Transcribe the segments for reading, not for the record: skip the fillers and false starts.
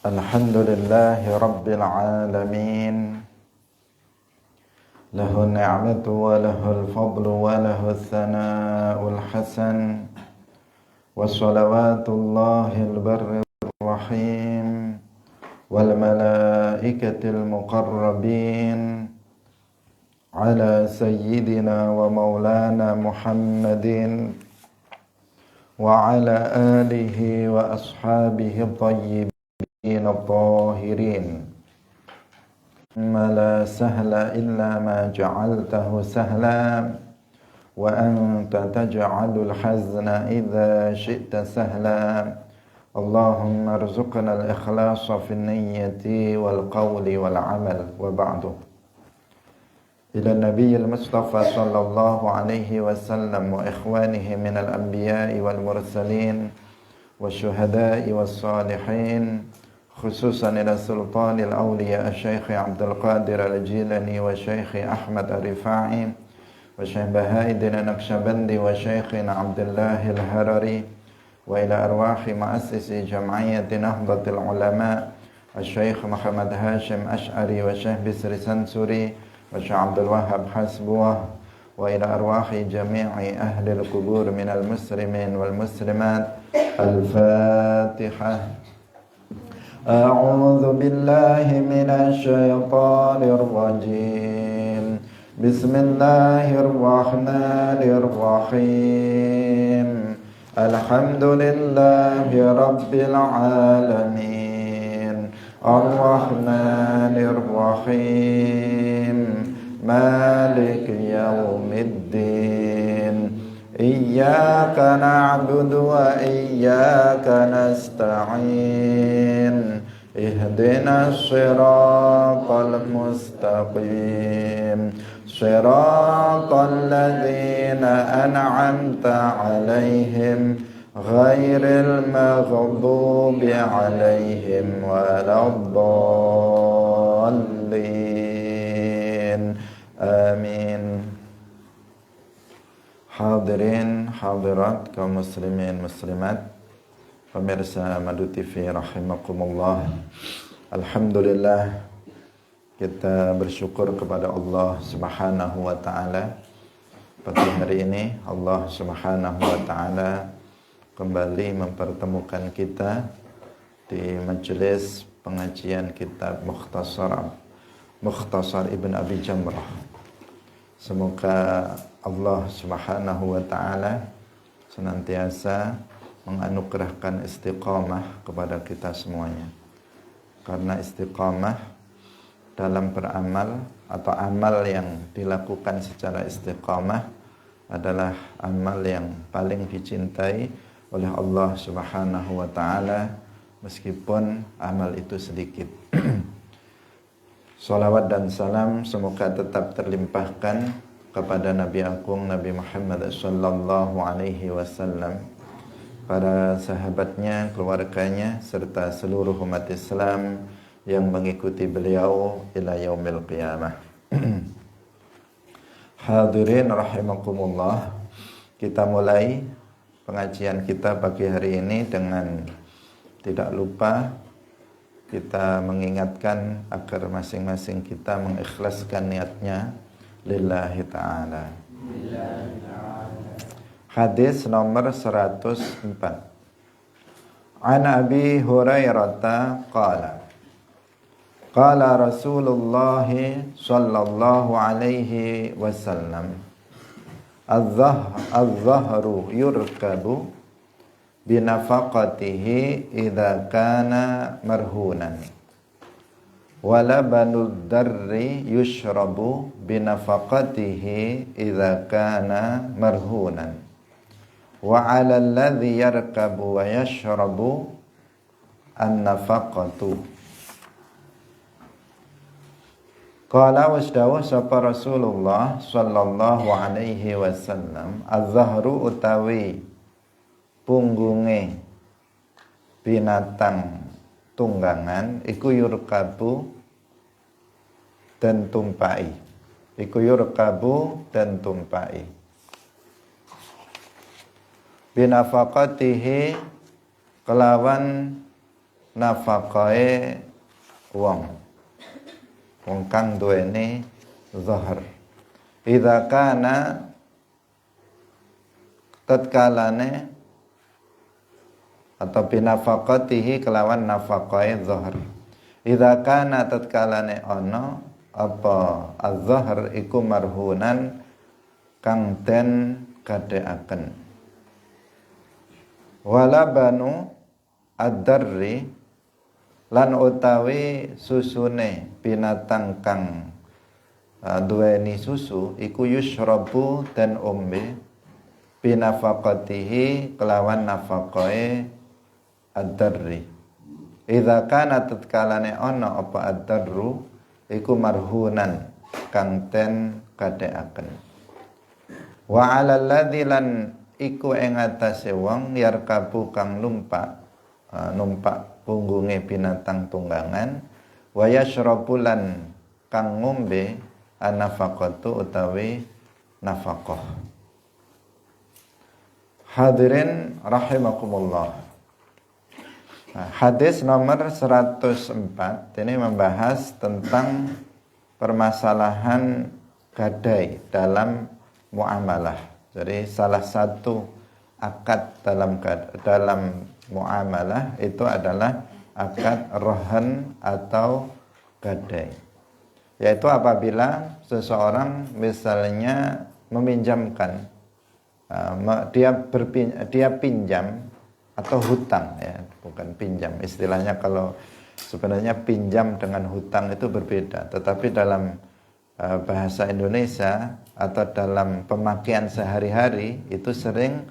Alhamdulillahi Rabbil Alamin. Lahu ni'matu wa lahul fadlu wa lahul thana'ul hasan. Wa salawatullahil barril rahim wal malaikatil muqarrabin ala sayyidina wa maulana Muhammadin wa ala alihi wa ashabihi tayyibin الطاهرين ما لا سهل إلا ما جعلته سهلا وأنت تجعل الحزن إذا شئت سهلا اللهم ارزقنا الإخلاص في النية والقول والعمل وبعد إلى النبي المصطفى صلى الله عليه وسلم وإخوانه من الأنبياء والمرسلين والشهداء والصالحين خصوصا إلى سلطان الأولياء الشيخ عبد القادر الجيلاني والشيخ أحمد الرفاعي والشيخ بهاء-الدين النقشبندي والشيخ عبد الله الهرري وإلى أرواح مؤسس جمعية نهضة العلماء الشيخ محمد هاشم أشعري والشيخ بسر سنسوري والشيخ عبد الوهاب حسبوه وإلى أرواح جميع أهل القبور من المسلمين والمسلمات الفاتحة. أعوذ بالله من الشيطان الرجيم بسم الله الرحمن الرحيم الحمد لله رب العالمين الرحمن الرحيم مالك يوم الدين إياك نعبد وإياك نستعين اهدنا الصراط المستقيم صراط الذين أنعمت عليهم غير المغضوب عليهم ولا الضالين آمين. Hadirin hadirat kaum muslimin muslimat, pemirsa Madu TV rahimakumullah. Alhamdulillah, kita bersyukur kepada Allah Subhanahu wa taala. Pagi hari ini Allah Subhanahu wa taala kembali mempertemukan kita di majelis pengajian kitab Mukhtasar Ibn Abi Jamrah. Semoga Allah Subhanahu wa taala senantiasa menganugerahkan istiqamah kepada kita semuanya. Karena istiqamah dalam beramal atau amal yang dilakukan secara istiqamah adalah amal yang paling dicintai oleh Allah Subhanahu wa taala meskipun amal itu sedikit. Salawat dan salam semoga tetap terlimpahkan kepada Nabi Agung Nabi Muhammad sallallahu alaihi wasallam, para sahabatnya, keluarganya serta seluruh umat Islam yang mengikuti beliau ila yaumil qiyamah. Hadirin rahimakumullah, kita mulai pengajian kita pagi hari ini dengan tidak lupa kita mengingatkan agar masing-masing kita mengikhlaskan niatnya lillahi ta'ala. Hadis nomor 104. An Abi Hurairah qala qala Rasulullah sallallahu alaihi wasallam az-zahru yurkabu binafaqatihi idza kana marhunan wa labanud darri yushrabu binafaqatihi idza kana marhunan wa 'ala alladhi yarkabu wa yashrabu an-nafaqatu. Qala wasdawuh sapa Rasulullah sallallahu alaihi wasallam, az-zahru utawi punggunge binatang tunggangan iku yurkabu dan tumpai. Iku yurkabu dan tumpai. binafaqatihi kelawan nafaqae wong kang duweni zahar. Idza kana tatkalane atau binafaqatihi kelawan nafaqae zahar. Idza kana tatkalane ana apa az-zahr iku marhunan kang den gadeaken. Wala banu ad-darri lan utawi susune binatang kang duweni susu iku yusyrabu dan ombe binafaqatihi kelawan nafaqae ad-darri. Idza kana tatkalane ana apa ad-darru iku marhunan kang ten gadeaken. Wa 'alal ladzi lan iku ing atase wong yarkabu kang numpak punggunge binatang tunggangan wa yashrabu lan kang ngombe anafaqatu utawi nafaqah. Hadirin rahimakumullah. Hadis nomor 104 ini membahas tentang permasalahan gadai dalam muamalah. Jadi salah satu akad dalam muamalah itu adalah akad rohan atau gadai. Yaitu apabila seseorang misalnya meminjamkan dia pinjam atau hutang, ya, bukan pinjam. Istilahnya kalau sebenarnya pinjam dengan hutang itu berbeda, tetapi dalam bahasa Indonesia atau dalam pemakaian sehari-hari itu sering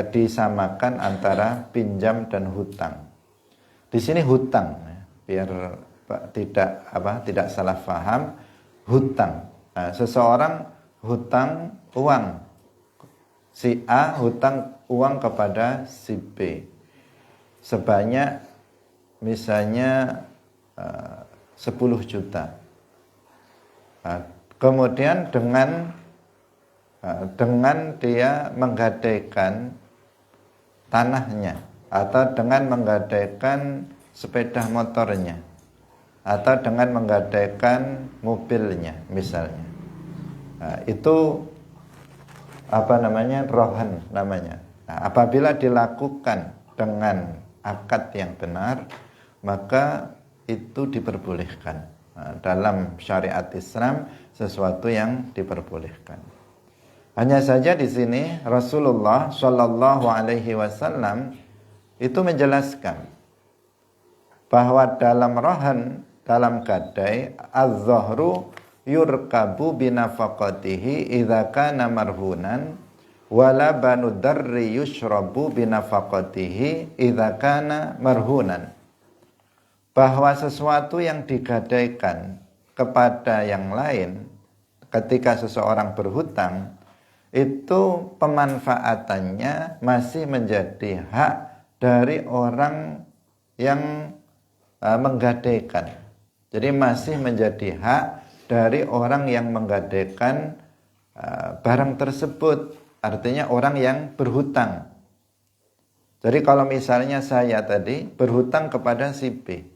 disamakan antara pinjam dan hutang. Di sini hutang, ya, biar tidak salah paham, hutang. Seseorang hutang uang, si A hutang uang kepada si B sebanyak misalnya 10 juta. Kemudian dengan dia menggadaikan tanahnya atau dengan menggadaikan sepeda motornya atau dengan menggadaikan mobilnya misalnya, itu rohan namanya. Apabila dilakukan dengan akad yang benar, maka itu diperbolehkan. Dalam syariat Islam sesuatu yang diperbolehkan. Hanya saja di sini Rasulullah Shallallahu Alaihi Wasallam itu menjelaskan bahwa dalam rohan, dalam gadai, az-zahru yurkabu binafaqatihi idza kana marhunan wala banu darri yushrabu binafaqatihi idza kana marhunan. Bahwa sesuatu yang digadaikan kepada yang lain ketika seseorang berhutang itu pemanfaatannya masih menjadi hak dari orang yang menggadaikan. Jadi masih menjadi hak dari orang yang menggadaikan barang tersebut, artinya orang yang berhutang. Jadi kalau misalnya saya tadi berhutang kepada si B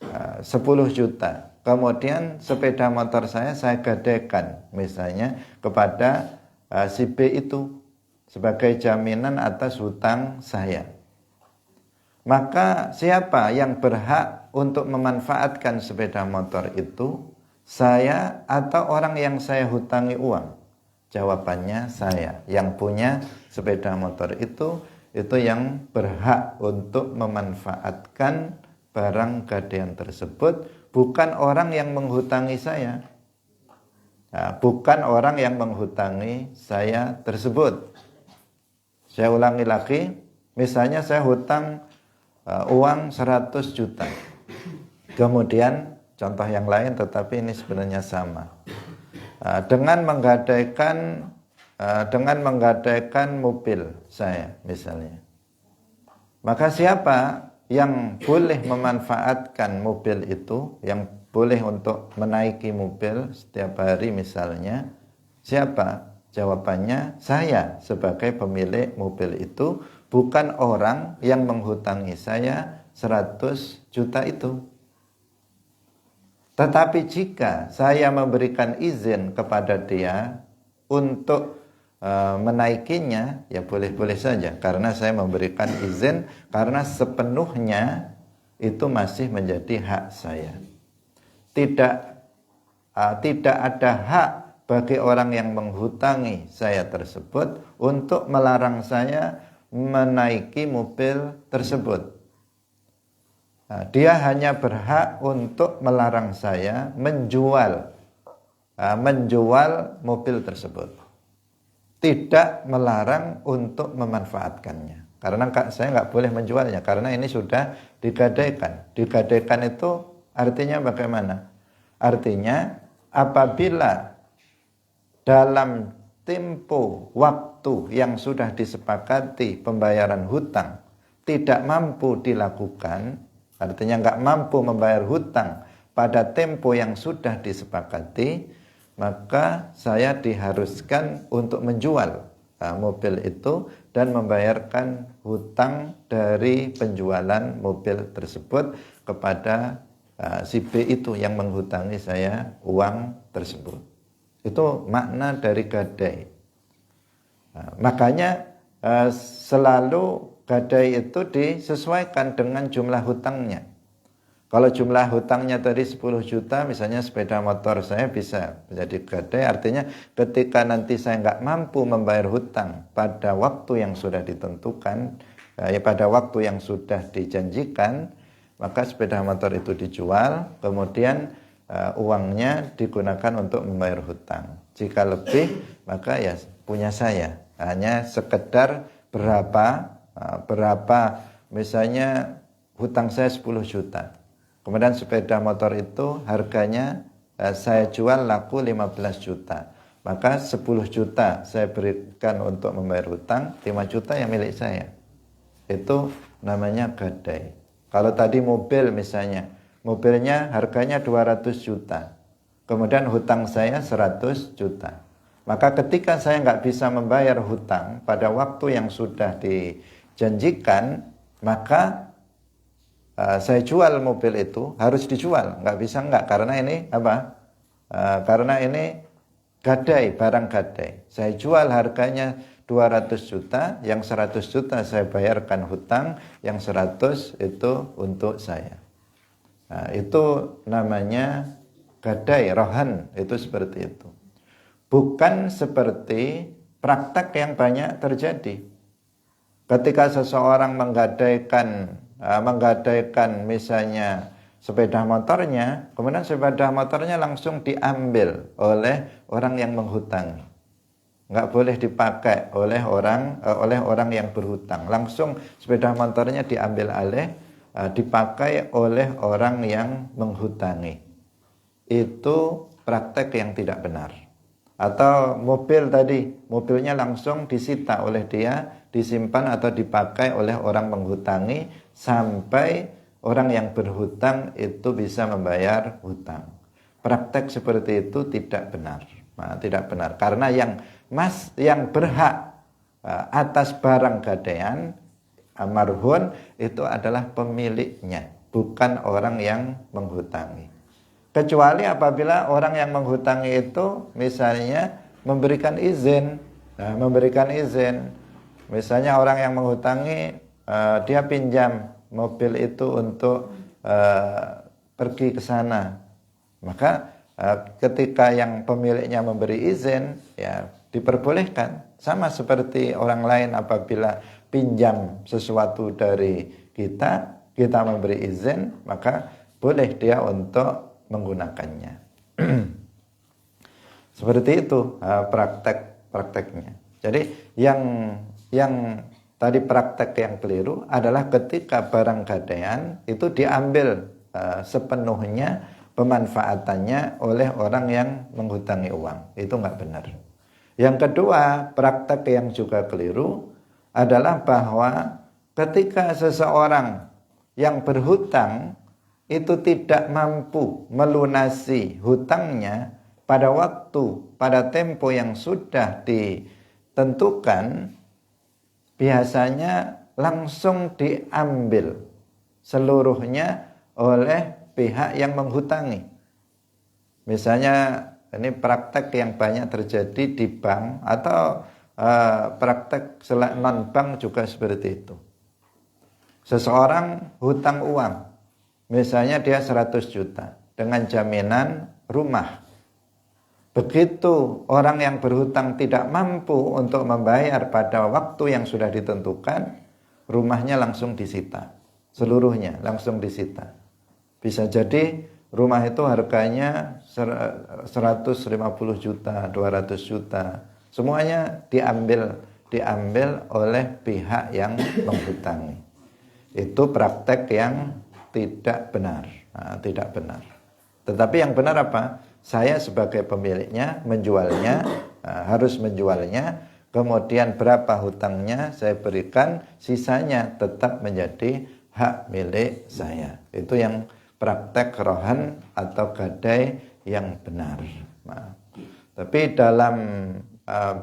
10 juta, kemudian sepeda motor saya gadaikan misalnya kepada si B itu sebagai jaminan atas hutang saya. Maka siapa yang berhak untuk memanfaatkan sepeda motor itu? Saya atau orang yang saya hutangi uang? Jawabannya saya. Yang punya sepeda motor itu yang berhak untuk memanfaatkan barang gadaian tersebut, bukan orang yang menghutangi saya. Bukan orang yang menghutangi saya tersebut. Saya ulangi lagi, misalnya saya hutang uang 100 juta. Kemudian contoh yang lain tetapi ini sebenarnya sama. Dengan menggadaikan mobil saya misalnya. Maka siapa yang boleh memanfaatkan mobil itu, yang boleh untuk menaiki mobil setiap hari misalnya, siapa? Jawabannya, saya sebagai pemilik mobil itu bukan orang yang menghutangi saya 100 juta itu. Tetapi jika saya memberikan izin kepada dia untuk menaikinya, ya boleh-boleh saja. Karena saya memberikan izin, karena sepenuhnya itu masih menjadi hak saya. Tidak ada hak bagi orang yang menghutangi saya tersebut untuk melarang saya menaiki mobil tersebut. Dia hanya berhak untuk melarang saya menjual mobil tersebut. Tidak melarang untuk memanfaatkannya. Karena saya nggak boleh menjualnya, karena ini sudah digadaikan. Digadaikan itu artinya bagaimana? Artinya apabila dalam tempo waktu yang sudah disepakati pembayaran hutang tidak mampu dilakukan, artinya nggak mampu membayar hutang pada tempo yang sudah disepakati, maka saya diharuskan untuk menjual mobil itu dan membayarkan hutang dari penjualan mobil tersebut kepada si B itu yang menghutangi saya uang tersebut. Itu makna dari gadai. Makanya selalu gadai itu disesuaikan dengan jumlah hutangnya. Kalau jumlah hutangnya tadi 10 juta, misalnya sepeda motor saya bisa menjadi gadai, artinya ketika nanti saya nggak mampu membayar hutang pada waktu yang sudah ditentukan, pada waktu yang sudah dijanjikan, maka sepeda motor itu dijual, kemudian uangnya digunakan untuk membayar hutang. Jika lebih, maka ya punya saya. Hanya sekedar berapa misalnya hutang saya 10 juta. Kemudian sepeda motor itu harganya saya jual laku 15 juta. Maka 10 juta saya berikan untuk membayar hutang, 5 juta yang milik saya. Itu namanya gadai. Kalau tadi mobil misalnya, mobilnya harganya 200 juta. Kemudian hutang saya 100 juta. Maka ketika saya nggak bisa membayar hutang pada waktu yang sudah dijanjikan, maka saya jual mobil itu, harus dijual. Nggak bisa nggak, karena ini apa? Karena ini gadai, barang gadai. Saya jual harganya 200 juta, yang 100 juta saya bayarkan hutang, yang 100 itu untuk saya. Nah, itu namanya gadai, rohan, itu seperti itu. Bukan seperti praktek yang banyak terjadi. Ketika seseorang menggadaikan misalnya sepeda motornya, kemudian sepeda motornya langsung diambil oleh orang yang menghutangi. Nggak boleh dipakai oleh orang yang berhutang. Langsung sepeda motornya diambil alih, dipakai oleh orang yang menghutangi. Itu praktek yang tidak benar. Atau mobil tadi, mobilnya langsung disita oleh dia, disimpan atau dipakai oleh orang menghutangi sampai orang yang berhutang itu bisa membayar hutang. Praktek seperti itu tidak benar. Nah, tidak benar karena yang berhak atas barang gadaian marhun itu adalah pemiliknya, bukan orang yang menghutangi. Kecuali apabila orang yang menghutangi itu misalnya memberikan izin. Nah, memberikan izin. Misalnya orang yang menghutangi dia pinjam mobil itu untuk pergi ke sana. Maka ketika yang pemiliknya memberi izin, ya diperbolehkan. Sama seperti orang lain apabila pinjam sesuatu dari kita memberi izin, maka boleh dia untuk menggunakannya. Seperti itu prakteknya. Jadi yang tadi praktek yang keliru adalah ketika barang gadaian itu diambil sepenuhnya pemanfaatannya oleh orang yang menghutangi uang. Itu nggak benar. Yang kedua, praktek yang juga keliru adalah bahwa ketika seseorang yang berhutang itu tidak mampu melunasi hutangnya pada tempo yang sudah ditentukan, biasanya langsung diambil seluruhnya oleh pihak yang menghutangi. Misalnya ini praktek yang banyak terjadi di bank atau praktek non-bank juga seperti itu. Seseorang hutang uang, misalnya dia 100 juta dengan jaminan rumah. Begitu orang yang berhutang tidak mampu untuk membayar pada waktu yang sudah ditentukan, rumahnya langsung disita. Seluruhnya langsung disita. Bisa jadi rumah itu harganya 150 juta, 200 juta. Semuanya diambil oleh pihak yang menghutangi. Itu praktek yang tidak benar. Tidak benar. Tetapi yang benar apa? Saya sebagai pemiliknya menjualnya, harus menjualnya. Kemudian berapa hutangnya saya berikan, sisanya tetap menjadi hak milik saya. Itu yang praktek rohan atau gadai yang benar. Tapi dalam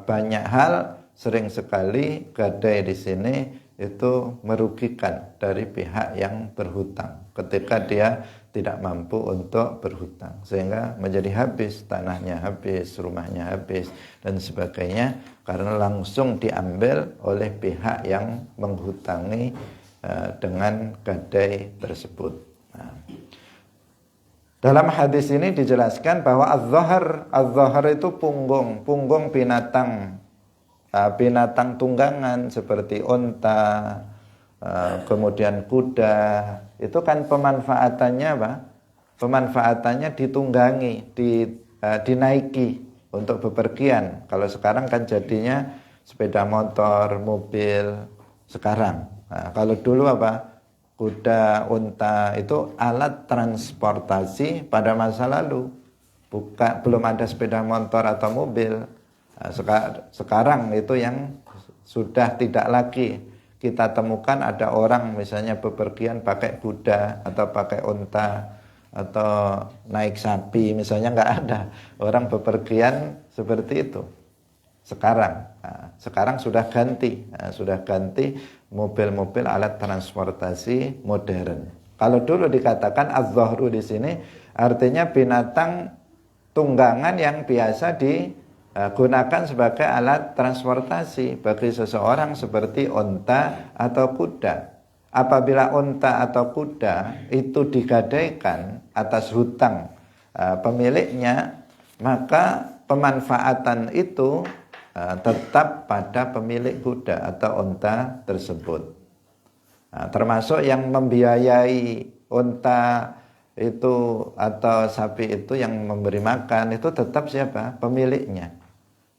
banyak hal sering sekali gadai di sini itu merugikan dari pihak yang berhutang ketika dia tidak mampu untuk berhutang, sehingga menjadi habis, tanahnya habis, rumahnya habis dan sebagainya karena langsung diambil oleh pihak yang menghutangi dengan gadai tersebut. Dalam hadis ini dijelaskan bahwa az-zahr itu punggung binatang tunggangan seperti unta, kemudian kuda. Itu kan pemanfaatannya apa? Pemanfaatannya ditunggangi, dinaiki untuk bepergian. Kalau sekarang kan jadinya sepeda motor, mobil sekarang. Nah, kalau dulu apa? Kuda, unta itu alat transportasi pada masa lalu. Belum ada sepeda motor atau mobil. Nah, sekarang itu yang sudah tidak lagi kita temukan ada orang misalnya bepergian pakai kuda atau pakai unta atau naik sapi misalnya, nggak ada orang bepergian seperti itu. Sekarang sudah ganti mobil-mobil alat transportasi modern. Kalau dulu dikatakan az-zahru di sini artinya binatang tunggangan yang biasa digunakan sebagai alat transportasi bagi seseorang seperti unta atau kuda. Apabila unta atau kuda itu digadaikan atas hutang pemiliknya, maka pemanfaatan itu tetap pada pemilik kuda atau unta tersebut. Termasuk yang membiayai unta itu atau sapi itu, yang memberi makan itu tetap siapa? Pemiliknya.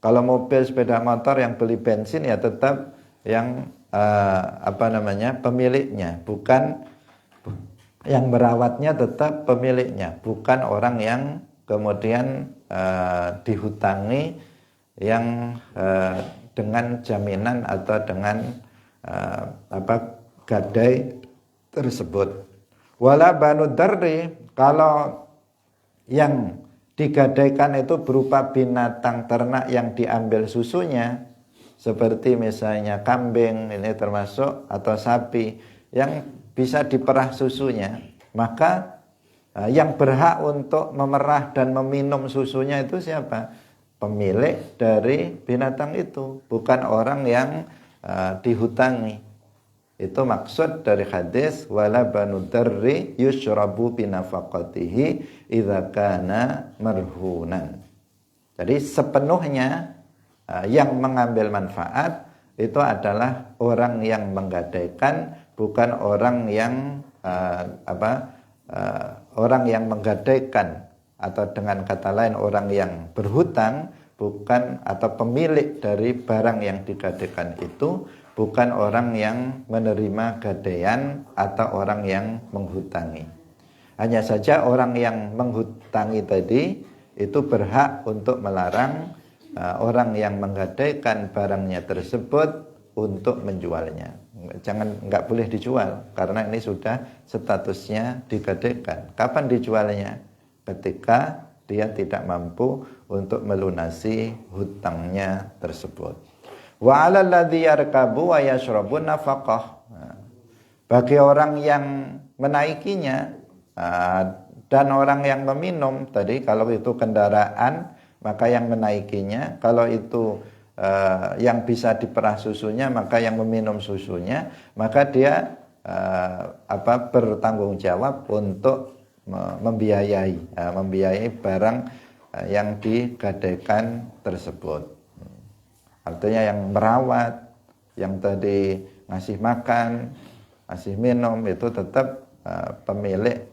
Kalau mobil, sepeda motor yang beli bensin ya tetap yang pemiliknya, bukan yang merawatnya, tetap pemiliknya, bukan orang yang kemudian dihutangi yang dengan jaminan atau dengan gadai tersebut. Wala banu darri, kalau yang digadaikan itu berupa binatang ternak yang diambil susunya, seperti misalnya kambing ini termasuk, atau sapi yang bisa diperah susunya, maka yang berhak untuk memerah dan meminum susunya itu siapa? Pemilik dari binatang itu, bukan orang yang dihutangi. Itu maksud dari hadis wala banu darri yushrabu binafaqatihi idza kana marhunan. Jadi sepenuhnya yang mengambil manfaat itu adalah orang yang menggadaikan, bukan orang yang orang yang menggadaikan, atau dengan kata lain orang yang berhutang, bukan, atau pemilik dari barang yang digadaikan itu bukan orang yang menerima gadaian atau orang yang menghutangi. Hanya saja orang yang menghutangi tadi itu berhak untuk melarang orang yang menggadaikan barangnya tersebut untuk menjualnya. Nggak boleh dijual karena ini sudah statusnya digadaikan. Kapan dijualnya? Ketika dia tidak mampu untuk melunasi hutangnya tersebut. Wa 'alal ladzi yarkabu wa yashrabu nafaqah. Bagi orang yang menaikinya dan orang yang meminum, tadi kalau itu kendaraan maka yang menaikinya, kalau itu yang bisa diperah susunya maka yang meminum susunya, maka dia bertanggung jawab untuk membiayai barang yang digadaikan tersebut. Artinya yang merawat, yang tadi ngasih makan, ngasih minum, itu tetap pemilik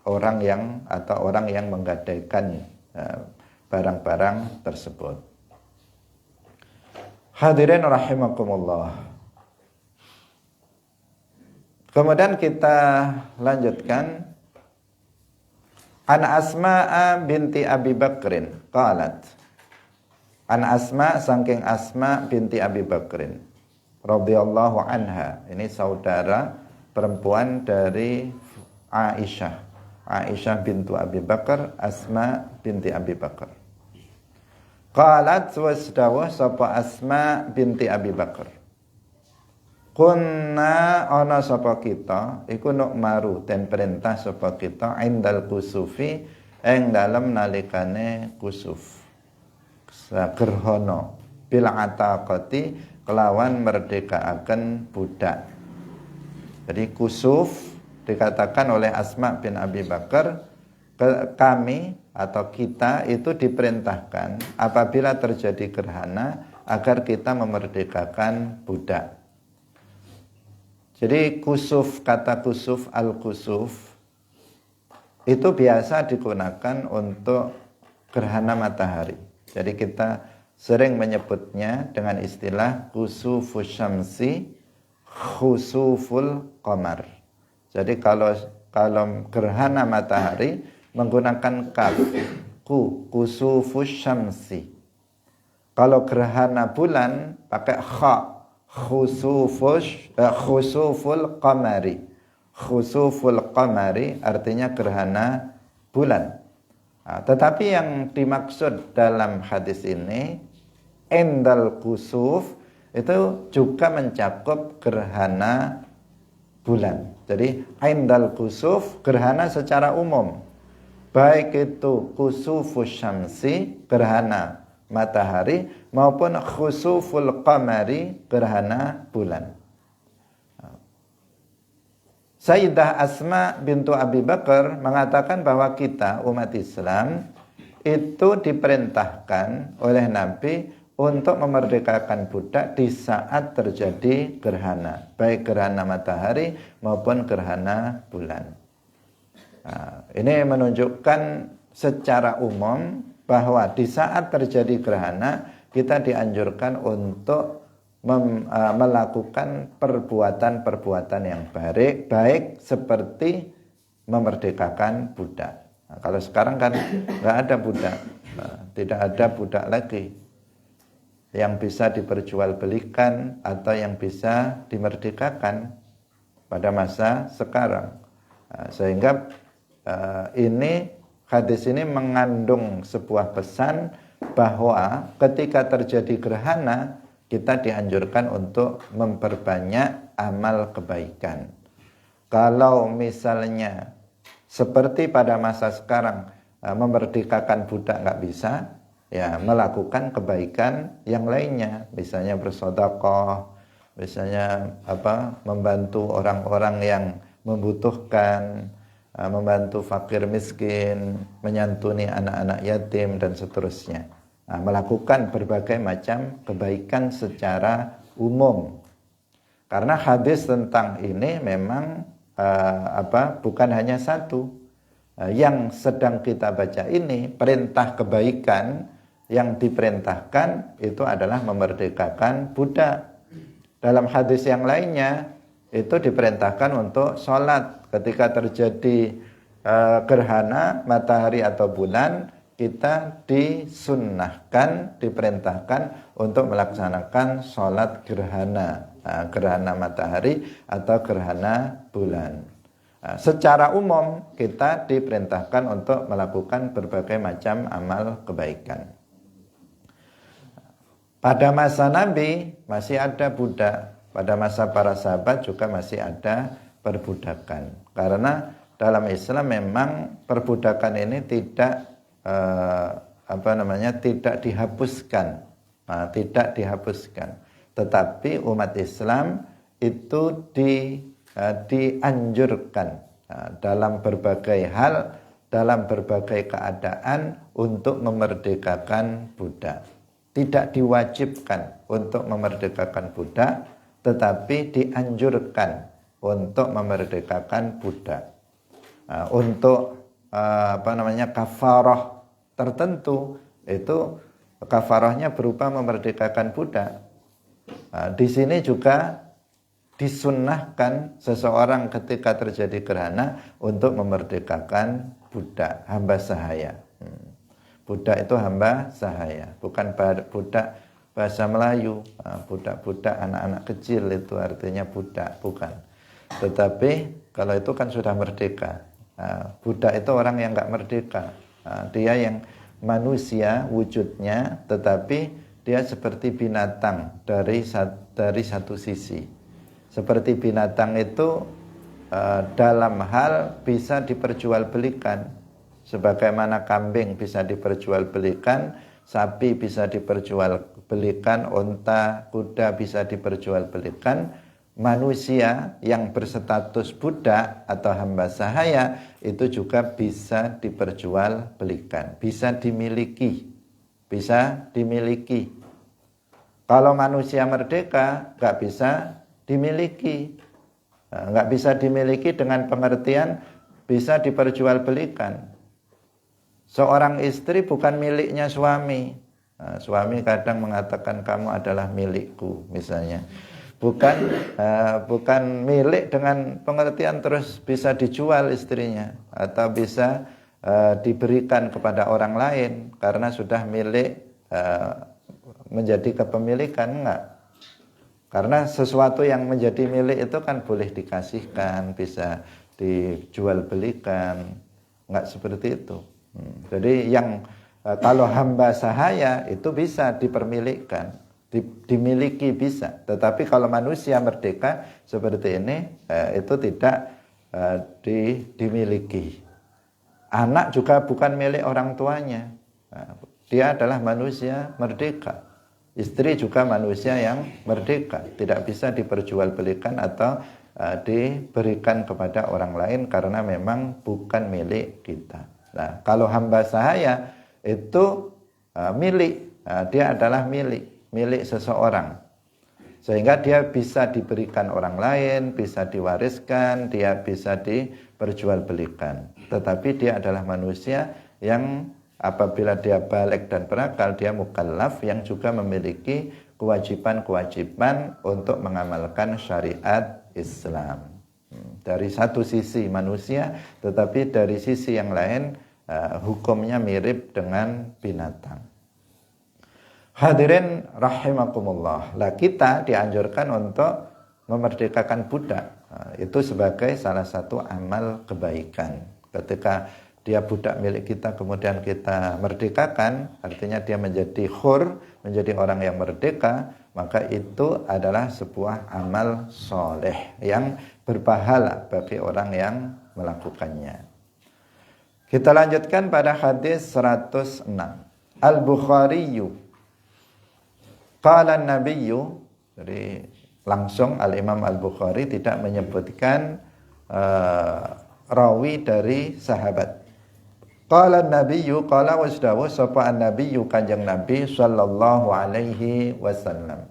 orang yang menggadaikan barang-barang tersebut. Hadirin rahimakumullah. Kemudian kita lanjutkan. An Asma'a binti Abi Bakrin qalat. An Asma, saking Asma binti Abi Bakrin radhiyallahu anha. Ini saudara perempuan dari Aisyah. Aisyah bintu Abi Bakar, Asma binti Abi Bakar. Qalat wasdawah sapa Asma binti Abi Bakar. Kunna ana sapa kita iku nukmaru den perintah sapa kita indal kusufi ing dalem nalikane kusuf. Sagerhana bil ataqati kelawan merdekaaken budak. Jadi kusuf dikatakan oleh Asma bin Abi Bakar, kami atau kita itu diperintahkan apabila terjadi gerhana agar kita memerdekakan budak. Jadi kusuf, kata kusuf, al-kusuf itu biasa digunakan untuk gerhana matahari. Jadi kita sering menyebutnya dengan istilah kusufus syamsi, khusuful qamar. Jadi kalau gerhana matahari menggunakan kaf, kusufus syamsi. Kalau gerhana bulan pakai kha, khusuful qamari. Khusuful qamari artinya gerhana bulan. Tetapi yang dimaksud dalam hadis ini endal kusuf itu juga mencakup gerhana bulan. Jadi endal kusuf gerhana secara umum, baik itu kusufus syamsi gerhana matahari maupun khusuful qamari gerhana bulan. Sayyidah Asma bintu Abi Bakar mengatakan bahwa kita umat Islam itu diperintahkan oleh Nabi untuk memerdekakan budak di saat terjadi gerhana, baik gerhana matahari maupun gerhana bulan. Ini menunjukkan secara umum bahwa di saat terjadi gerhana kita dianjurkan untuk melakukan perbuatan-perbuatan yang baik seperti memerdekakan budak. Kalau sekarang kan nggak ada budak, tidak ada budak lagi yang bisa diperjualbelikan atau yang bisa dimerdekakan pada masa sekarang. Sehingga hadis ini mengandung sebuah pesan bahwa ketika terjadi gerhana kita dianjurkan untuk memperbanyak amal kebaikan. Kalau misalnya seperti pada masa sekarang memerdekakan budak nggak bisa, ya melakukan kebaikan yang lainnya, misalnya bersedekah, misalnya membantu orang-orang yang membutuhkan, membantu fakir miskin, menyantuni anak-anak yatim dan seterusnya. Melakukan berbagai macam kebaikan secara umum. Karena hadis tentang ini memang bukan hanya satu. Yang sedang kita baca ini perintah kebaikan yang diperintahkan itu adalah memerdekakan budak. Dalam hadis yang lainnya itu diperintahkan untuk sholat ketika terjadi gerhana matahari atau bulan. Kita disunnahkan, diperintahkan untuk melaksanakan sholat gerhana matahari atau gerhana bulan. Secara umum kita diperintahkan untuk melakukan berbagai macam amal kebaikan. Pada masa Nabi masih ada budak, pada masa para sahabat juga masih ada perbudakan. Karena dalam Islam memang perbudakan ini tidak tidak dihapuskan, tidak dihapuskan. Tetapi umat Islam itu dianjurkan dalam berbagai hal, dalam berbagai keadaan untuk memerdekakan budak. Tidak diwajibkan untuk memerdekakan budak, tetapi dianjurkan untuk memerdekakan budak. Untuk kafarah tertentu, itu kafarahnya berupa memerdekakan budak. Di sini juga disunnahkan seseorang ketika terjadi gerhana untuk memerdekakan budak, hamba sahaya. Budak itu hamba sahaya, bukan budak bahasa Melayu. Budak-budak anak-anak kecil itu artinya budak, bukan. Tetapi kalau itu kan sudah merdeka. Budak itu orang yang enggak merdeka. Dia yang manusia wujudnya, tetapi dia seperti binatang dari satu sisi. Seperti binatang itu dalam hal bisa diperjualbelikan, sebagaimana kambing bisa diperjualbelikan, sapi bisa diperjualbelikan, unta, kuda bisa diperjualbelikan. Manusia yang berstatus budak atau hamba sahaya itu juga bisa diperjualbelikan, bisa dimiliki, Kalau manusia merdeka nggak bisa dimiliki. Nggak bisa dimiliki dengan pengertian bisa diperjualbelikan. Seorang istri bukan miliknya suami. Suami kadang mengatakan kamu adalah milikku misalnya. Bukan milik dengan pengertian terus bisa dijual istrinya atau bisa diberikan kepada orang lain karena sudah milik, menjadi kepemilikan, enggak. Karena sesuatu yang menjadi milik itu kan boleh dikasihkan, bisa dijual belikan, enggak seperti itu. Jadi yang kalau hamba sahaya itu bisa dipermilikkan, dimiliki bisa. Tetapi kalau manusia merdeka seperti ini itu tidak dimiliki. Anak juga bukan milik orang tuanya. Dia adalah manusia merdeka. Istri juga manusia yang merdeka, tidak bisa diperjualbelikan atau diberikan kepada orang lain karena memang bukan milik kita. Nah, kalau hamba sahaya itu milik, dia adalah milik seseorang. Sehingga dia bisa diberikan orang lain, bisa diwariskan, dia bisa diperjualbelikan. Tetapi dia adalah manusia yang apabila dia balik dan berakal, dia mukallaf yang juga memiliki kewajiban-kewajiban untuk mengamalkan syariat Islam. Dari satu sisi manusia, tetapi dari sisi yang lain hukumnya mirip dengan binatang. Hadirin rahimakumullah. Lah kita dianjurkan untuk memerdekakan budak. Itu sebagai salah satu amal kebaikan. Ketika dia budak milik kita kemudian kita merdekakan, artinya dia menjadi hur, menjadi orang yang merdeka, maka itu adalah sebuah amal soleh yang berpahala bagi orang yang melakukannya. Kita lanjutkan pada hadis 106. Al-Bukhariyu qala an-nabiyyu, jadi langsung Al-Imam Al-Bukhari tidak menyebutkan rawi dari sahabat. Qala an-nabiyyu, qala wasdawu sapa an-nabiyyu kanjeng Nabi sallallahu alaihi wasallam.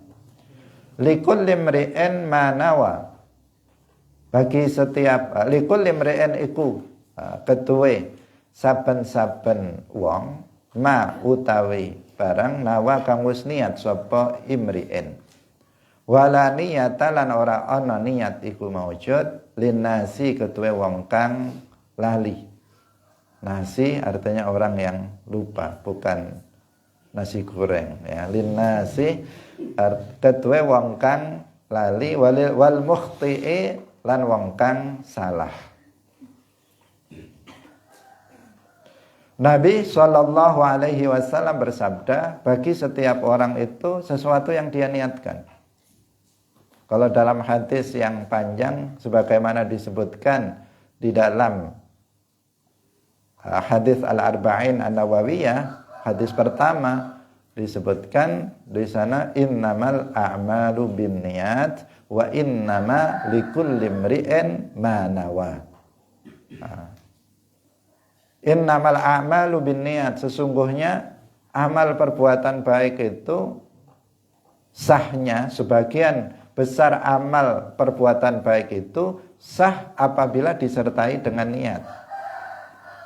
Likulli imri'in ma nawa. Bagi setiap likulli imri'in iku ketuwe saben-saben wong ma utawi barang nawa kang wis niat sapa imri'in. Wala niyata lan ora ana niat iku maujud linnasi ketuwe wong kang lali. Nasi artinya orang yang lupa, bukan nasi goreng ya. Linnasi ketuwe wong kang lali wal mukhti'i lan wong kang salah. Nabi Shallallahu Alaihi Wasallam bersabda, bagi setiap orang itu sesuatu yang dia niatkan. Kalau dalam hadis yang panjang, sebagaimana disebutkan di dalam hadis Al-Arba'in An-Nawawiyah, hadis pertama disebutkan di sana, innamal a'malu binniyat wa innama likulli imri'in ma nawa. Innamal a'malu binniyat, sesungguhnya amal perbuatan baik itu sahnya, sebagian besar amal perbuatan baik itu sah apabila disertai dengan niat.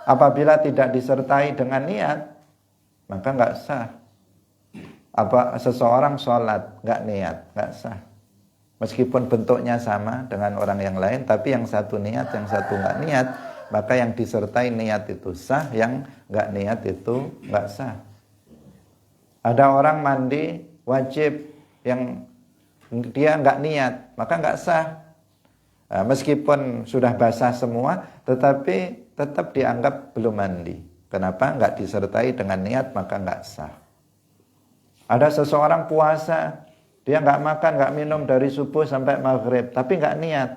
Apabila tidak disertai dengan niat, maka enggak sah. Apa seseorang sholat enggak niat, enggak sah. Meskipun bentuknya sama dengan orang yang lain, tapi yang satu niat, yang satu enggak niat, maka yang disertai niat itu sah, yang enggak niat itu enggak sah. Ada orang mandi wajib yang dia enggak niat, maka enggak sah. Meskipun sudah basah semua, tetapi tetap dianggap belum mandi. Kenapa? Enggak disertai dengan niat, maka enggak sah. Ada seseorang puasa, dia enggak makan, enggak minum dari subuh sampai maghrib, tapi enggak niat.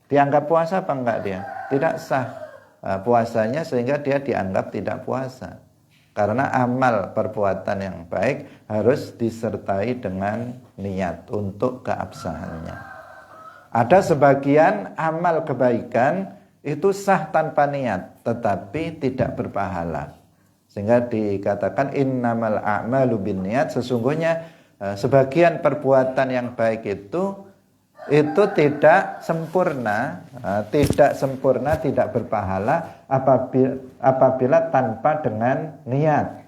Dianggap puasa apa enggak dia? Tidak sah puasanya, sehingga dia dianggap tidak puasa. Karena amal perbuatan yang baik harus disertai dengan niat untuk keabsahannya. Ada sebagian amal kebaikan itu sah tanpa niat, tetapi tidak berpahala. Sehingga dikatakan innamal a'malu binniyat, sesungguhnya sebagian perbuatan yang baik itu tidak sempurna, tidak berpahala apabila tanpa dengan niat.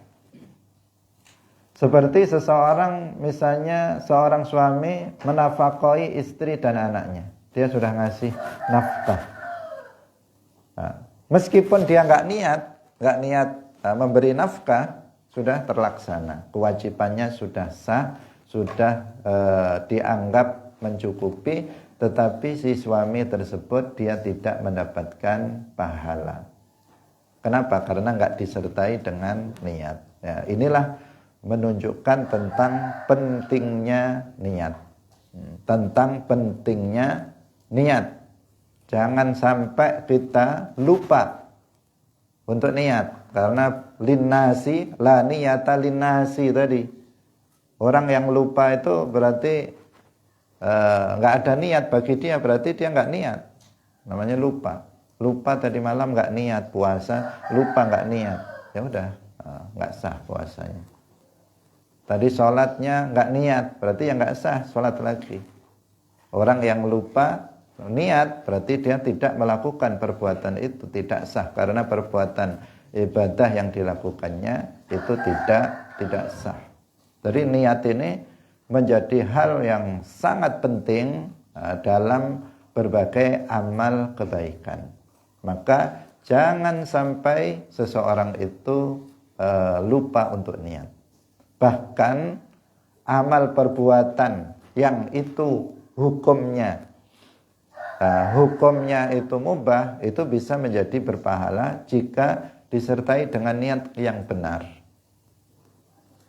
Seperti seseorang, misalnya seorang suami menafkahi istri dan anaknya, dia sudah ngasih nafkah. Meskipun dia nggak niat memberi nafkah, sudah terlaksana, kewajibannya sudah sah, sudah dianggap mencukupi, tetapi si suami tersebut dia tidak mendapatkan pahala. Kenapa? Karena nggak disertai dengan niat. Ya, inilah menunjukkan tentang pentingnya niat. Tentang pentingnya niat. Jangan sampai kita lupa untuk niat. Karena linnasi, la niyata linnasi tadi. Orang yang lupa itu berarti nggak ada niat bagi dia, berarti dia nggak niat. Namanya lupa. Lupa tadi malam nggak niat puasa, lupa nggak niat. Ya udah, nggak sah puasanya. Tadi sholatnya nggak niat, berarti ya nggak sah sholat lagi. Orang yang lupa niat berarti dia tidak melakukan perbuatan itu, tidak sah, karena perbuatan ibadah yang dilakukannya itu tidak sah. Jadi niat ini menjadi hal yang sangat penting dalam berbagai amal kebaikan. Maka jangan sampai seseorang itu lupa untuk niat. Bahkan amal perbuatan yang itu hukumnya itu mubah, itu bisa menjadi berpahala jika disertai dengan niat yang benar.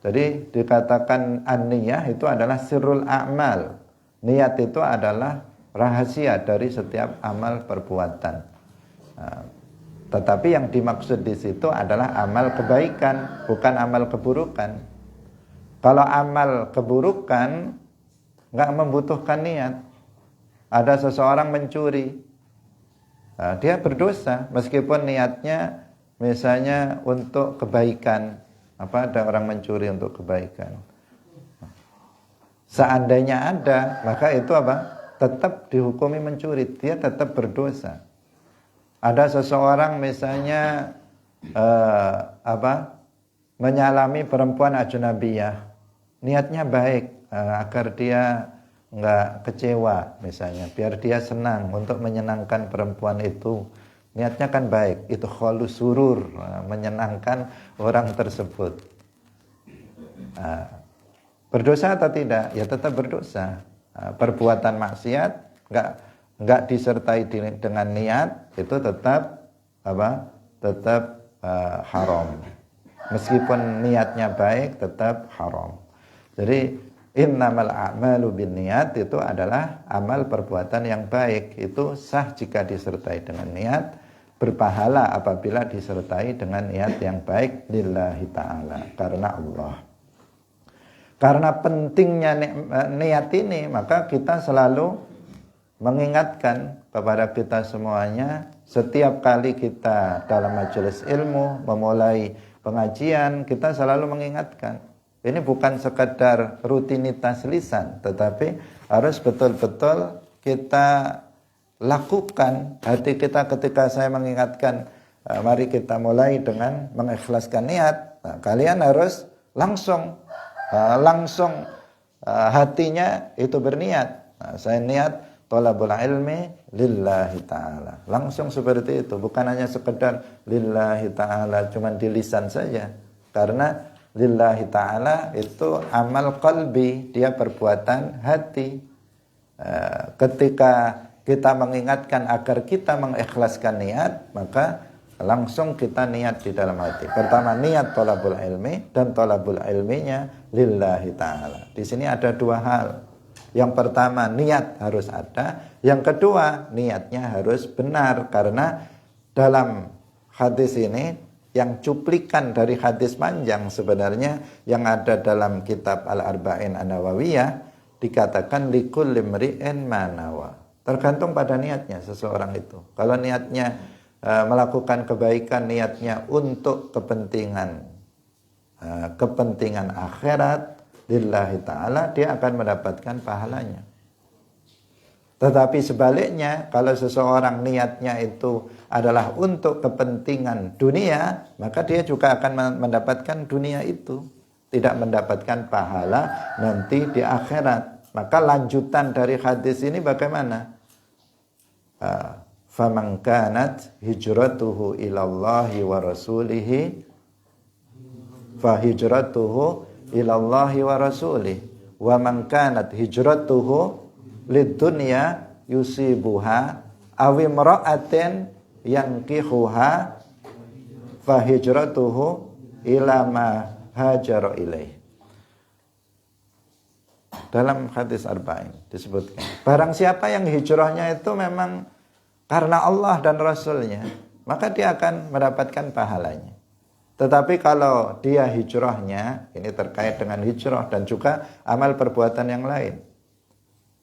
Jadi dikatakan an-niyah itu adalah sirrul a'mal. Niat itu adalah rahasia dari setiap amal perbuatan. Tetapi yang dimaksud di situ adalah amal kebaikan, bukan amal keburukan. Kalau amal keburukan nggak membutuhkan niat. Ada seseorang mencuri, dia berdosa meskipun niatnya misalnya untuk kebaikan. Ada orang mencuri untuk kebaikan. Seandainya ada, maka itu tetap dihukumi mencuri, dia tetap berdosa. Ada seseorang misalnya menyalami perempuan ajnabiyah, niatnya baik agar dia nggak kecewa misalnya, biar dia senang, untuk menyenangkan perempuan itu. Niatnya kan baik, itu khalus surur, menyenangkan orang tersebut. Berdosa atau tidak? Ya tetap berdosa. Perbuatan maksiat nggak disertai dengan niat, itu tetap haram. Meskipun niatnya baik tetap haram. Jadi innamal a'malu binniyat itu adalah amal perbuatan yang baik. Itu sah jika disertai dengan niat, berpahala apabila disertai dengan niat yang baik lillahi ta'ala, karena Allah. Karena pentingnya niat ini, maka kita selalu mengingatkan kepada kita semuanya, setiap kali kita dalam majelis ilmu, memulai pengajian, kita selalu mengingatkan. Ini bukan sekadar rutinitas lisan, tetapi harus betul-betul kita lakukan. Hati kita ketika saya mengingatkan, mari kita mulai dengan mengikhlaskan niat. Nah, kalian harus langsung hatinya itu berniat. Nah, saya niat thalabul ilmi lillahi ta'ala. Langsung seperti itu, bukan hanya sekedar lillahi ta'ala cuma di lisan saja. Karena lillahi ta'ala itu amal qalbi, dia perbuatan hati. Ketika kita mengingatkan agar kita mengikhlaskan niat, maka langsung kita niat di dalam hati. Pertama niat thalabul ilmi, dan thalabul ilminya lillahi ta'ala. Di sini ada dua hal. Yang pertama niat harus ada, yang kedua niatnya harus benar. Karena dalam hadis ini, yang cuplikan dari hadis panjang sebenarnya yang ada dalam kitab Al-Arba'in An-Nawawiyah, dikatakan likulli imri'in ma nawa. Tergantung pada niatnya seseorang itu. Kalau niatnya melakukan kebaikan, niatnya untuk kepentingan akhirat lillahi ta'ala, dia akan mendapatkan pahalanya. Tetapi sebaliknya, kalau seseorang niatnya itu adalah untuk kepentingan dunia, maka dia juga akan mendapatkan dunia itu, tidak mendapatkan pahala nanti di akhirat. Maka lanjutan dari hadis ini bagaimana? Faman kanat hijratuhu ilallahi wa rasulihi fa hijratuhu ilallahi wa rasulih, wa man kanat hijratuhu lidunya yusibuha awimra'atin yankihuha fa hijratuhu ila ma hajara ilaih. Dalam hadis Arba'in disebutkan, barang siapa yang hijrahnya itu memang karena Allah dan Rasulnya, maka dia akan mendapatkan pahalanya. Tetapi kalau dia hijrahnya, ini terkait dengan hijrah dan juga amal perbuatan yang lain.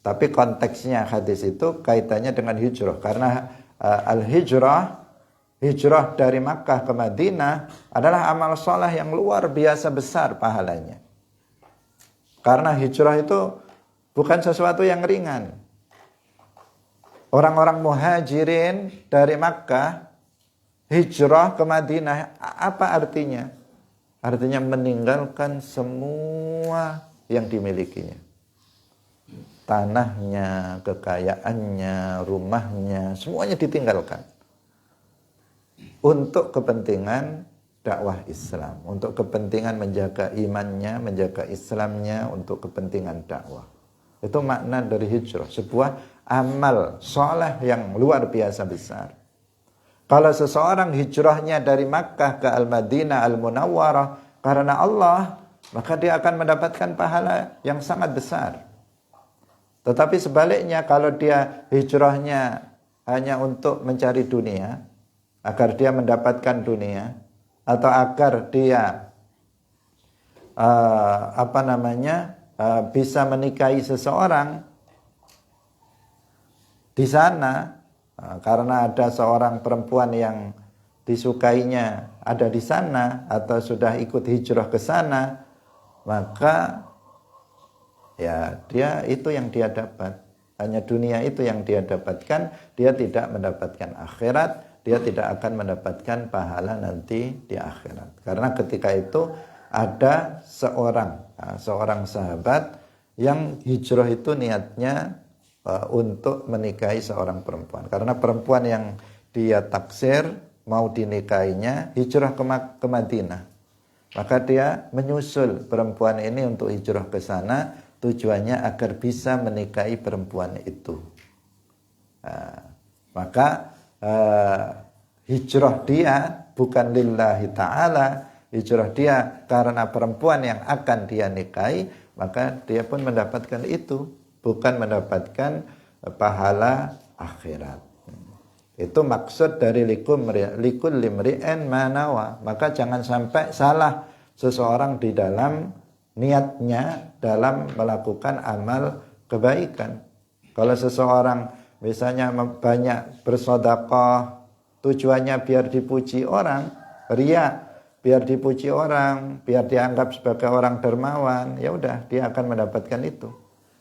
Tapi konteksnya hadis itu kaitannya dengan hijrah. Karena hijrah dari Makkah ke Madinah adalah amal soleh yang luar biasa besar pahalanya. Karena hijrah itu bukan sesuatu yang ringan. Orang-orang muhajirin dari Makkah hijrah ke Madinah, apa artinya? Artinya meninggalkan semua yang dimilikinya. Tanahnya, kekayaannya, rumahnya, semuanya ditinggalkan. Untuk kepentingan dakwah Islam, untuk kepentingan menjaga imannya, menjaga Islamnya, untuk kepentingan dakwah. Itu makna dari hijrah, sebuah amal soleh yang luar biasa besar. Kalau seseorang hijrahnya dari Makkah ke Al-Madinah Al-Munawwarah karena Allah, maka dia akan mendapatkan pahala yang sangat besar. Tetapi sebaliknya, kalau dia hijrahnya hanya untuk mencari dunia, agar dia mendapatkan dunia, atau agar dia bisa menikahi seseorang di sana, karena ada seorang perempuan yang disukainya ada di sana, atau sudah ikut hijrah ke sana, maka ya dia itu yang dia dapat. Hanya dunia itu yang dia dapatkan. Dia tidak mendapatkan akhirat. Dia tidak akan mendapatkan pahala nanti di akhirat. Karena ketika itu ada seorang sahabat yang hijrah itu niatnya untuk menikahi seorang perempuan. Karena perempuan yang dia taksir mau dinikahinya hijrah ke Madinah. Maka dia menyusul perempuan ini untuk hijrah ke sana, tujuannya agar bisa menikahi perempuan itu. Maka hijrah dia bukan lillahi ta'ala, hijrah dia karena perempuan yang akan dia nikahi, maka dia pun mendapatkan itu, bukan mendapatkan pahala akhirat. Itu maksud dari likul limri'en manawa. Maka jangan sampai salah seseorang di dalam niatnya dalam melakukan amal kebaikan. Kalau seseorang misalnya banyak bersedekah, tujuannya biar dipuji orang, riya, biar dipuji orang, biar dianggap sebagai orang dermawan, ya udah dia akan mendapatkan itu.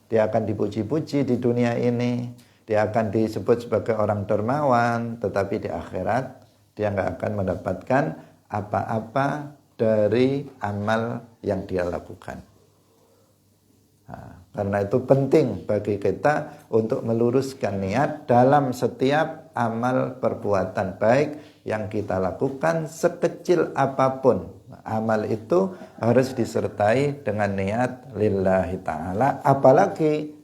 Dia akan dipuji-puji di dunia ini, dia akan disebut sebagai orang dermawan, tetapi di akhirat dia nggak akan mendapatkan apa-apa dari amal yang dia lakukan. Nah, karena itu penting bagi kita untuk meluruskan niat dalam setiap amal perbuatan baik yang kita lakukan, sekecil apapun. Amal itu harus disertai dengan niat lillahi ta'ala, apalagi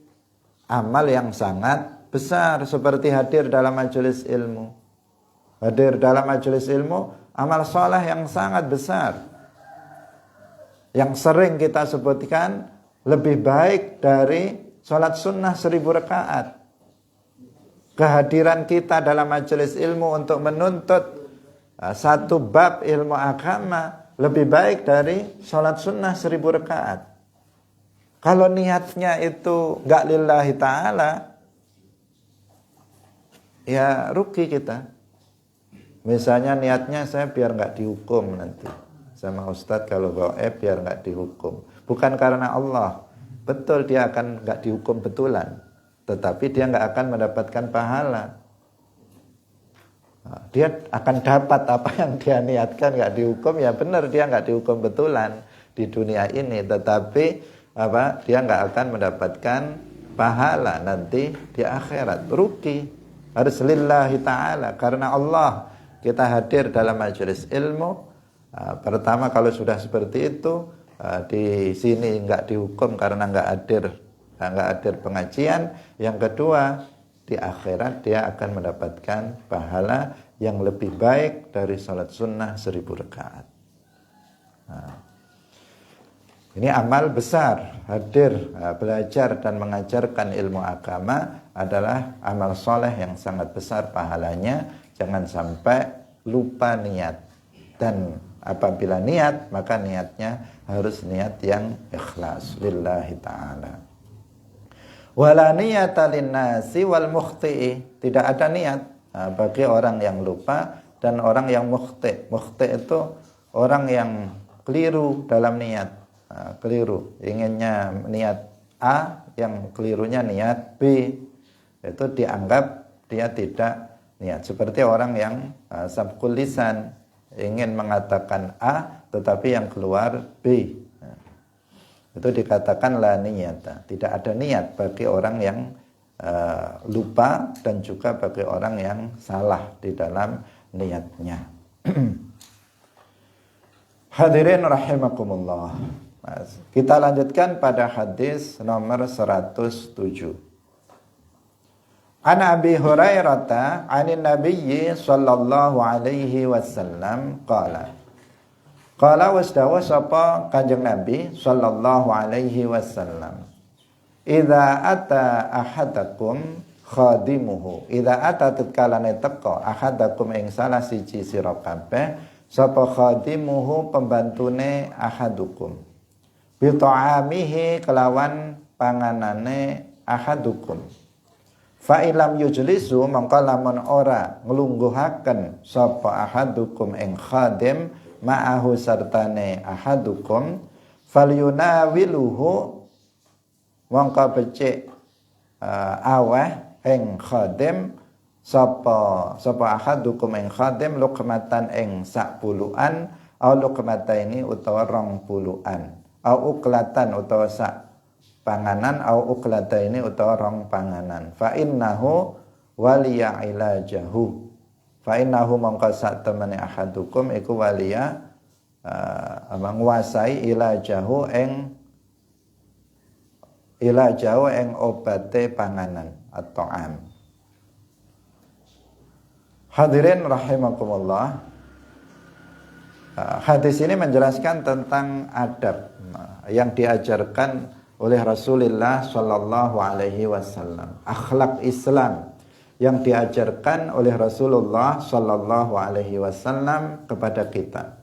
amal yang sangat besar seperti hadir dalam majelis ilmu. Hadir dalam majelis ilmu, amal soleh yang sangat besar, yang sering kita sebutkan lebih baik dari sholat sunnah 1000 rakaat. Kehadiran kita dalam majelis ilmu untuk menuntut satu bab ilmu agama lebih baik dari sholat sunnah 1000 rakaat. Kalau niatnya itu gak lillahi ta'ala, ya rugi kita. Misalnya niatnya saya biar gak dihukum nanti sama Ustadz kalau gaib, biar gak dihukum. Bukan karena Allah. Betul dia akan gak dihukum betulan, tetapi dia gak akan mendapatkan pahala. Dia akan dapat apa yang dia niatkan, gak dihukum, ya benar dia gak dihukum betulan di dunia ini, tetapi dia gak akan mendapatkan pahala nanti di akhirat. Rugi. Harus lillahi ta'ala, karena Allah kita hadir dalam majelis ilmu. Pertama, kalau sudah seperti itu, di sini nggak dihukum karena nggak hadir pengajian. Yang kedua, di akhirat dia akan mendapatkan pahala yang lebih baik dari salat sunnah 1000 rakaat. Ini amal besar. Hadir, belajar dan mengajarkan ilmu agama adalah amal soleh yang sangat besar pahalanya. Jangan sampai lupa niat. Dan apabila niat, maka niatnya harus niat yang ikhlas lillahi ta'ala. Wala niyata linnasi wal mukhti'i. Tidak ada niat bagi orang yang lupa dan orang yang mukhti'. Mukhti' itu orang yang keliru dalam niat. Keliru, inginnya niat A, yang kelirunya niat B. Itu dianggap dia tidak niat. Seperti orang yang sabqul lisan, ingin mengatakan A tetapi yang keluar B. Itu dikatakan la niyata. Tidak ada niat bagi orang yang lupa dan juga bagi orang yang salah di dalam niatnya. Hadirin rahimakumullah. Kita lanjutkan pada hadis nomor 107. An Abi Hurairah anin Nabiyyi sallallahu alaihi wasallam qala wasdawa sapa Kanjeng Nabi sallallahu alaihi wasallam, idza ata ahadakum khadimuhu, idza ata tatkalane teka ahadakum ing salah siji sira kabeh sapa khadimuhu pembantune ahadukum bi ta'amihi kelawan panganane ahadukum. Fa ilam yujlisu mangka lamun ora nglungguhaken sapa ahadukum ing khadim ma'ahu sartane ahadukum falyunawiluhu mangka becik aweh ing khadim sapa ahadukum ing khadim luqmatan ing sak puluhan au luqmataini utawa 20-an au uklatan utawa sak panganan au uklataini utawa 2 panganan. Fa innahu waliya ilajahu, fa innahu mongko sak temene ahadukum iku waliya menguasai ilajahu ing obate panganan atau am. Hadirin rahimakumullah. Hadis ini menjelaskan tentang adab yang diajarkan oleh Rasulullah Shallallahu Alaihi Wasallam, akhlak Islam yang diajarkan oleh Rasulullah Shallallahu Alaihi Wasallam kepada kita.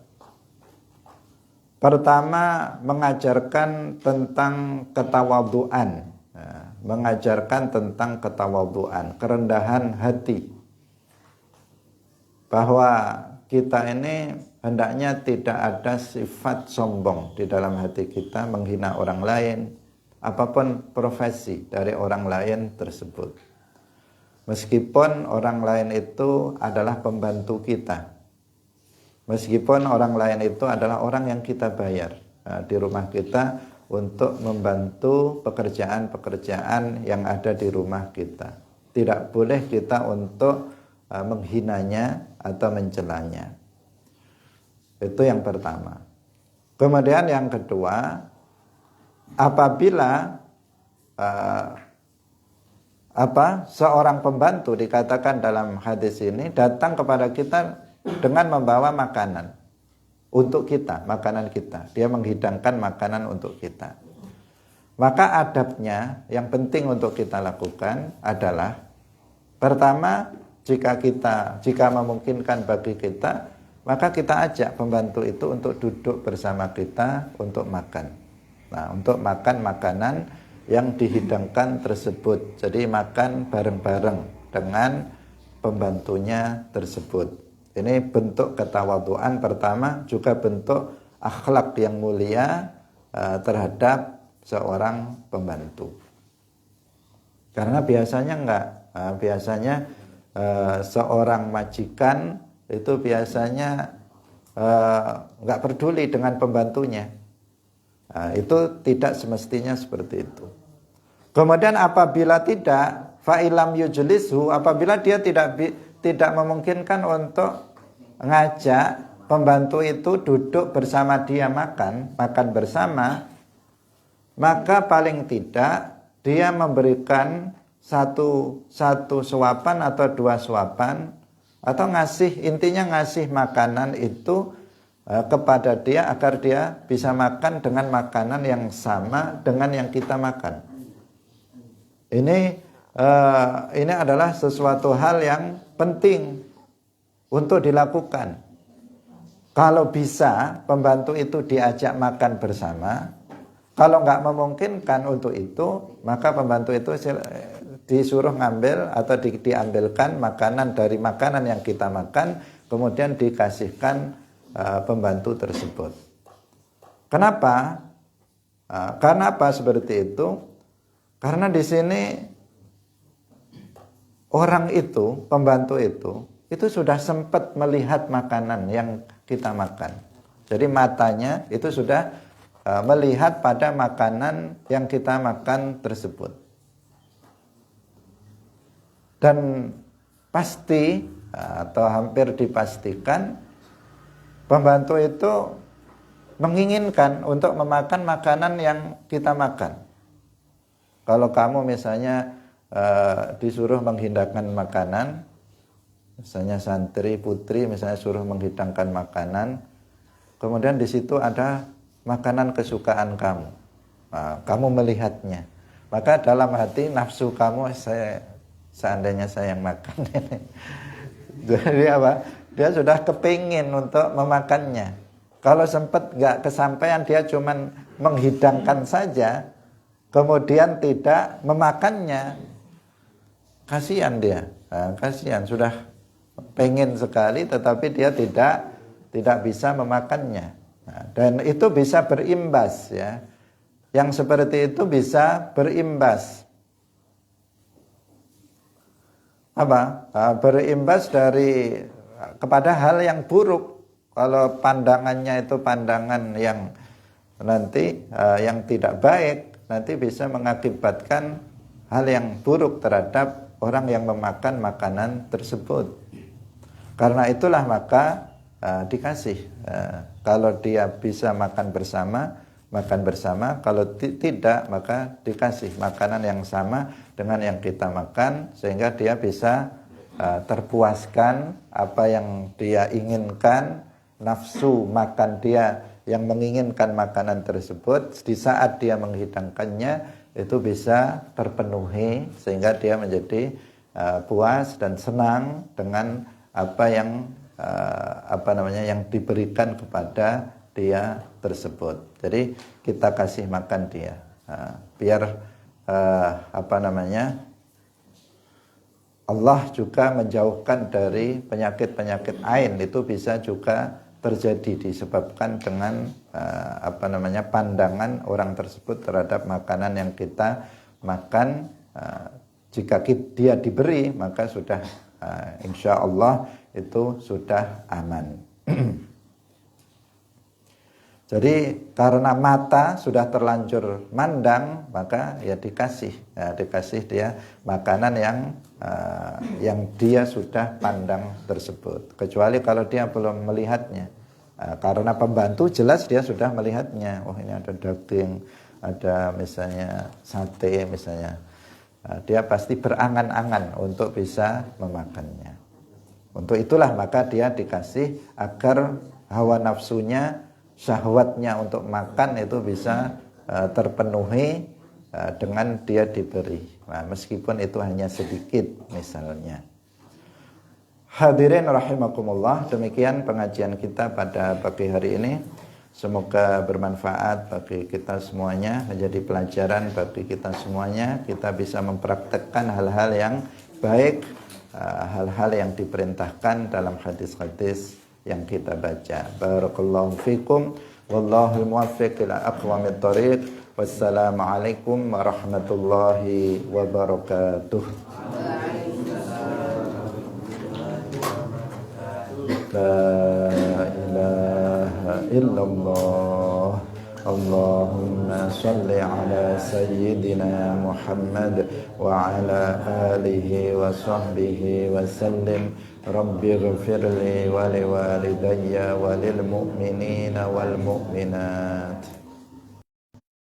Pertama, mengajarkan tentang ketawaduan, kerendahan hati, bahwa kita ini hendaknya tidak ada sifat sombong di dalam hati kita, menghina orang lain, apapun profesi dari orang lain tersebut. Meskipun orang lain itu adalah pembantu kita, meskipun orang lain itu adalah orang yang kita bayar di rumah kita untuk membantu pekerjaan-pekerjaan yang ada di rumah kita. Tidak boleh kita untuk menghinanya atau mencelanya. Itu yang pertama. Kemudian yang kedua, apabila seorang pembantu dikatakan dalam hadis ini datang kepada kita dengan membawa makanan untuk kita, makanan kita. Dia menghidangkan makanan untuk kita. Maka adabnya yang penting untuk kita lakukan adalah, pertama, jika memungkinkan bagi kita, maka kita ajak pembantu itu untuk duduk bersama kita untuk makan. Nah, untuk makan makanan yang dihidangkan tersebut. Jadi makan bareng-bareng dengan pembantunya tersebut. Ini bentuk ketawaduan pertama, juga bentuk akhlak yang mulia terhadap seorang pembantu. Karena biasanya seorang majikan itu biasanya nggak peduli dengan pembantunya. Itu tidak semestinya seperti itu. Kemudian apabila tidak, fa'ilam yujlishu, apabila dia tidak memungkinkan untuk ngajak pembantu itu duduk bersama dia makan bersama, maka paling tidak dia memberikan satu suapan atau dua suapan, atau intinya ngasih makanan itu kepada dia agar dia bisa makan dengan makanan yang sama dengan yang kita makan. Ini adalah sesuatu hal yang penting untuk dilakukan. Kalau bisa pembantu itu diajak makan bersama. Kalau nggak memungkinkan untuk itu, maka pembantu itu disuruh ngambil atau diambilkan makanan dari makanan yang kita makan, kemudian dikasihkan pembantu tersebut. Kenapa? Karena apa seperti itu? Karena di sini orang itu, pembantu itu sudah sempat melihat makanan yang kita makan. Jadi matanya itu sudah melihat pada makanan yang kita makan tersebut. Dan pasti atau hampir dipastikan pembantu itu menginginkan untuk memakan makanan yang kita makan. Kalau kamu misalnya disuruh menghidangkan makanan, misalnya santri putri misalnya suruh menghidangkan makanan, kemudian di situ ada makanan kesukaan kamu, kamu melihatnya, maka dalam hati nafsu kamu, seandainya saya yang makan ini. Jadi apa? Dia sudah kepingin untuk memakannya. Kalau sempat nggak kesampaian, dia cuman menghidangkan saja, kemudian tidak memakannya, kasihan dia. Kasihan, sudah pengen sekali, tetapi dia tidak bisa memakannya. Dan itu bisa berimbas, ya. Yang seperti itu bisa berimbas. Berimbas kepada hal yang buruk. Kalau pandangannya itu pandangan yang nanti yang tidak baik, nanti bisa mengakibatkan hal yang buruk terhadap orang yang memakan makanan tersebut. Karena itulah maka dikasih. Kalau dia bisa makan bersama, kalau tidak maka dikasih makanan yang sama dengan yang kita makan, sehingga dia bisa terpuaskan apa yang dia inginkan, nafsu makan dia yang menginginkan makanan tersebut, di saat dia menghidangkannya itu bisa terpenuhi sehingga dia menjadi puas dan senang dengan apa yang yang diberikan kepada dia tersebut. Jadi kita kasih makan dia biar Allah juga menjauhkan dari penyakit-penyakit ain. Itu bisa juga terjadi disebabkan dengan pandangan orang tersebut terhadap makanan yang kita makan. Jika dia diberi, maka sudah insya Allah itu sudah aman. Jadi karena mata sudah terlanjur mandang, maka ya dikasih dia makanan yang dia sudah pandang tersebut. Kecuali kalau dia belum melihatnya. Karena pembantu jelas dia sudah melihatnya. Oh, ini ada daging, ada misalnya sate misalnya. Dia pasti berangan-angan untuk bisa memakannya. Untuk itulah maka dia dikasih agar hawa nafsunya, syahwatnya untuk makan itu bisa terpenuhi dengan dia diberi. Nah, meskipun itu hanya sedikit misalnya. Hadirin rahimakumullah, demikian pengajian kita pada pagi hari ini. Semoga bermanfaat bagi kita semuanya, menjadi pelajaran bagi kita semuanya. Kita bisa mempraktekkan hal-hal yang baik, hal-hal yang diperintahkan dalam hadis-hadis yang kita baca. Barakallahu fikum, wallahul muwaffiq ila aqwamit thoriq. Wassalamualaikum warahmatullahi wabarakatuh. La ilaha illallah. Allahumma salli ala sayyidina Muhammad wa ala alihi wa sahbihi wa sallim. Rabbi ghfirli wa liwalidayya wa lil mu'minina wal mu'minat.